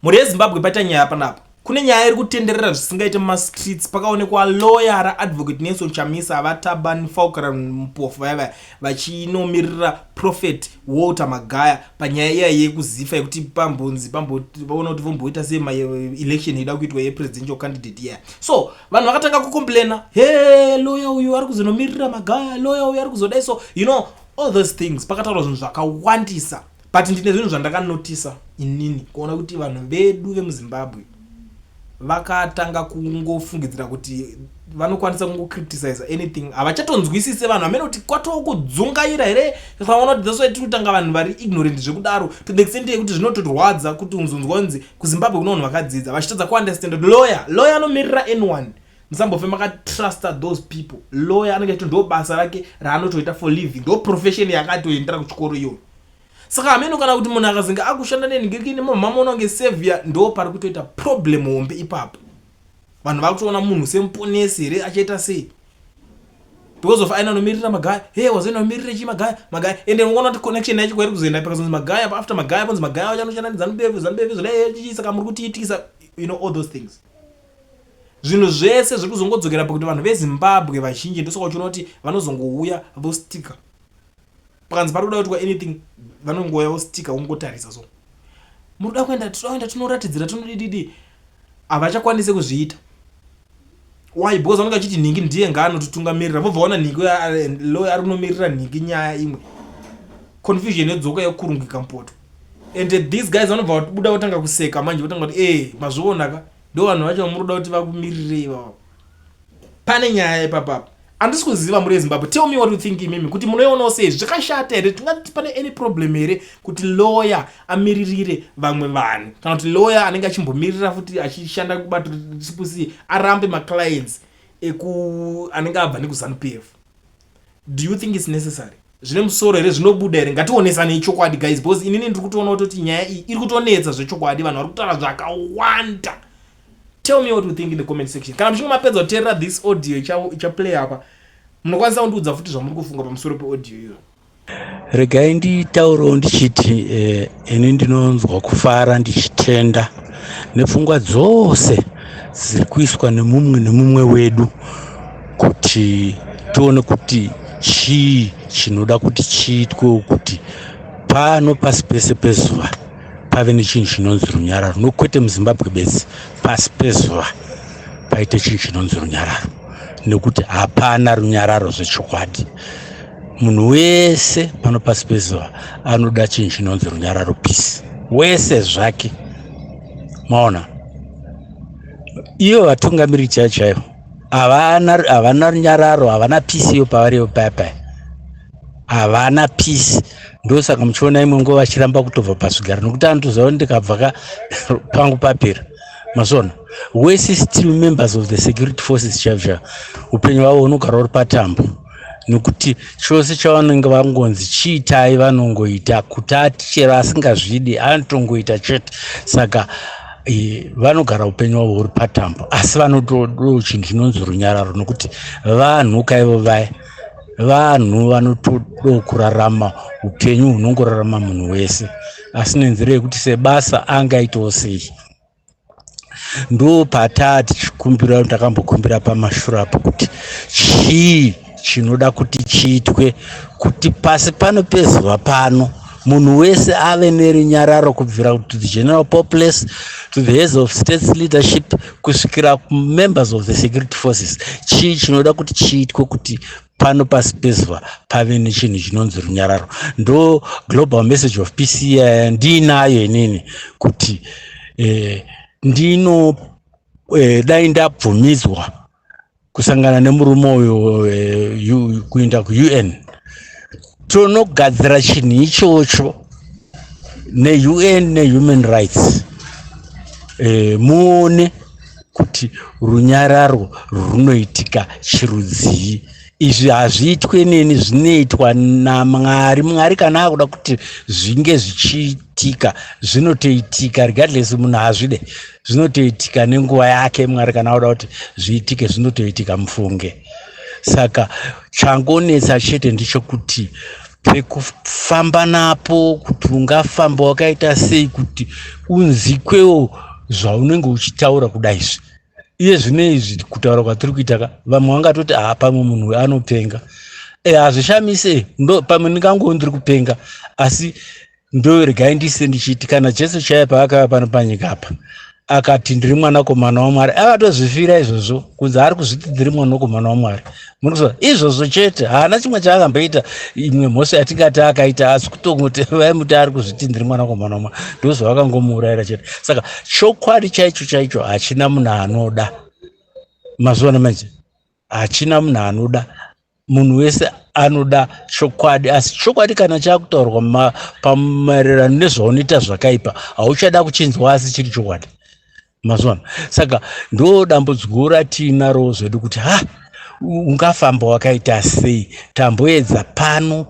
Muri yeZimbabwe paita nyaya panapa. Kune nyaya iri kutenderera zvisingaite mumastreets. Pakaonekwa lawyer ra-advocate Nelson Chamisa Taban Falkara Mpofu vaya vachinomirira Prophet Walter Magaya panyaya iya yekuzifa yekuti pambonzi vaona kuti vomboita sei election ida kuitwa yepresidential candidate iya. So vanhu vakatanga kucomplaina, hey lawyer uyu ari kuzonomirira Magaya, lawyer uyu ari kuzodai, so you know all those things. Pakataurwa zvinhu zvakawandisa. But ndine zvinhu zvandakanotisa inini kuona kuti vanhu vedu vemuZimbabwe vakatanga kungofungidzira kuti vanokwanisa kungocriticize anything. Havachatonzwisise vanhu vamene kuti kwatokudzungaira here. Tikaona kuti that's why tiri kutanga vanhu vari ignorant zvekudaro to the extent yekuti zvinototirwadza kuti unzonzwanzi kuZimbabwe kuna vanhu vakadzidza vachitadza kuunderstand kuti lawyer anomirira anyone. Musambofe makatrusta those people. Lawyer anenge achiti ndo basa rake raanotoita for living, ndo profession yakatoendera kuchikoro iyo. Saka ameno kana kuti munhu akazinga akushanda nenhingirikini mamaona kunge savior, ndo pari kutoita problem hombe ipapo. Vanhu vakutoona munhu semuponesi here achaita sei. Because of aina nomirira Magaya, hey wazoenda nomirira chi Magaya ende unoona kuti connection yacho kwari kuzoenda pakazonzi Magaya, after Magaya bonzi Magaya vachanoshanda neZANU-PF zvodai saka muri kutiitikisa, you know all those things. Zvinhu zvese zviri kuzongodzokera pakuti vanhu veZimbabwe vazhinji ndosaka uchiona kuti vanozongouya vostika. Pakanzi pari kuda kuitwa anything vanongouya vostika ungotarisa so. Munoda kuenda tinoratidzira tinodididi. Havachakwanise kuzviita. Why? Because vanenge vachiti nhingi ndiye ngaanotitungamirira. Vobva vaona nhingi lawyer ari kunomirira nhingi nyaya imwe. Confusion yodzoka yokurungika mpoto. And these guys vanobva buda votanga kuseka manje votanga kuti mazvionaka ndo vanhu vacho munoda kuti vakumirirei vavo. Pane nyaya ipapa. Handisi kuziva muri yeZimbabwe. Tell me what you think imimi. Kuti munoiona sei zvakashata here? Tingati pane any problem here kuti lawyer amiririre vamwe vanhu. Kana kuti lawyer anenge achimbomirira futi achishanda kubato risipusi arambe maclients anenge abva nekuZANU-PF. Do you think it's necessary? Zvine musoro here zvinobuda here? Ngationesane chokwadi guys, because inini ndiri kutoona kuti nyaya iyi iri kutonetsa zvechokwadi, vanhu vari kutaura zvakawanda. Tell me what you think in the comment section. Kana mchinge mapedza kuteerera this audio ichaplay apa, munokwanisa kundiudza futi zvamuri kufunga pamusoro peaudio iyo. Regai nditaurawo ndichiti ini ndinonzwa kufara ndichitenda nepfungwa dzose dziri kuiswa nemumwe wedu kuti tione kuti chii chinoda kuti chiitwe kuti pano pasi pese pezuva pave nechinhu chinonzi runyararo. Nokwete muZimbabwe bedzi, pasi pezuva paite chinhu chinonzi runyararo, nekuti hapana runyararo zvechokwadi. Munhu wese pano pasi pezuva anoda chinhu chinonzi runyararo, peace wese zvake. Maona iyo vatungamiriri chaivo havana runyararo, havana peace iyo pavariyo paya, havana peace. Ndosaka muchiona imwe nguva vachiramba kutobva pasvigara nokuti anotoziva ndikabva pangu papera. Mazona wese still members of the security forces chaivo upenyu hwavo hunogara uri patambo, nokuti chose chavanenge vangonzi chiitai vanongoita, kuti ati chero asingazvidi anotongoita chete. Saka vanogara upenyu hwavo huri patambo, asi vanotodo chinhu chinonzi runyararo, nokuti vanhu kaivo vaya vanhu vanotodo kurarama upenyu hunongorarama munhu wese, asi nenzira yekuti sebasa angaitawo sei. Ndo patati chikumbira ndakambokumbira pamashure apo kuti chii chinoda kuti chiitwe kuti pasi pano pezuva pano munhu wese ave nerunyararo, kubvira to the general populace, to the heads of states leadership, kusvikira members of the security forces. Chii chinoda kuti chiitwe kuti pano pasi pezuva pave nechinhu chinonzi runyararo. Ndo global message of peace ndinayo inini kuti dai ndabvumidzwa kusangana nemurume uyo kuenda kuUN, tonogadzira chinhu ichocho neUN nehuman rights, muone kuti runyararo runoitika chirudzii. Izvi hazviitwe neni, zvinoitwa naMwari. Mwari kana akuda kuti zvinge zvichiitika zvinotoitika, regardless munhu hazvide, zvinotoitika nenguva yake. Mwari kana akuda kuti zviitike zvinotoitika, mufunge. Saka changonetsa chete ndechekuti pekufamba napo, kuti ungafamba wakaita sei kuti unzikwewo zvaunenge uchitaura kudaizvi. Iye zvinezvi kutaura kwatiri kuita vamwe vangatoti pamwe munhu anopenga. Hazvishamise, pamwe ndingangowo ndiri kupenga, asi regai ndise ndichiti kana Jesu chaiye paakauya pano panyika apa akati ndiri mwanakomana waMwari, akatozvifira izvozvo kunzi ari kuzviti ndiri mwanakomana waMwari. Murikuziva izvozvo chete, haana chimwe chaakamboita imwe mhosva yatingati akaita, asi kutongoti vaimuti ari kuzviti ndiri mwanakomana waMwari, ndozvavakangomuurayira chete. Saka chokwadi chaicho hachina munhu anoda mazuva namanje, hachina munhu anoda. Munhu wese anoda chokwadi, asi chokwadi kana chakutaurwa pamaererano nezvaunoita zvakaipa hauchada kuchinzwa, asi chiri chokwadi mazuva. Saka ndo dambudziko ratinaro zvedu kuti ungafamba wakaita sei, tamboedza pano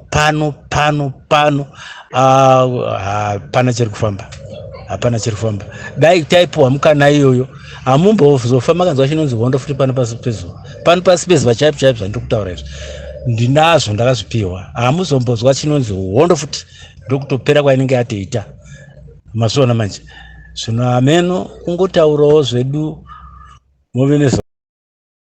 hapana chiri kufamba, hapana chiri kufamba. Dai taipiwa mukana iyoyo hamumbozofamba kanzwa chinonzi hondo futi pano pasi pezuva. Pano pasi pezuva chaipo zvandiri kutaura izvi ndinazvo ndakazvipiwa. Hamuzombozwa chinonzi hondo futi, ndokutopera kwainenge yatoita mazuva namanje. Zvino ameno kungotaurawo zvedu muve nezvamu.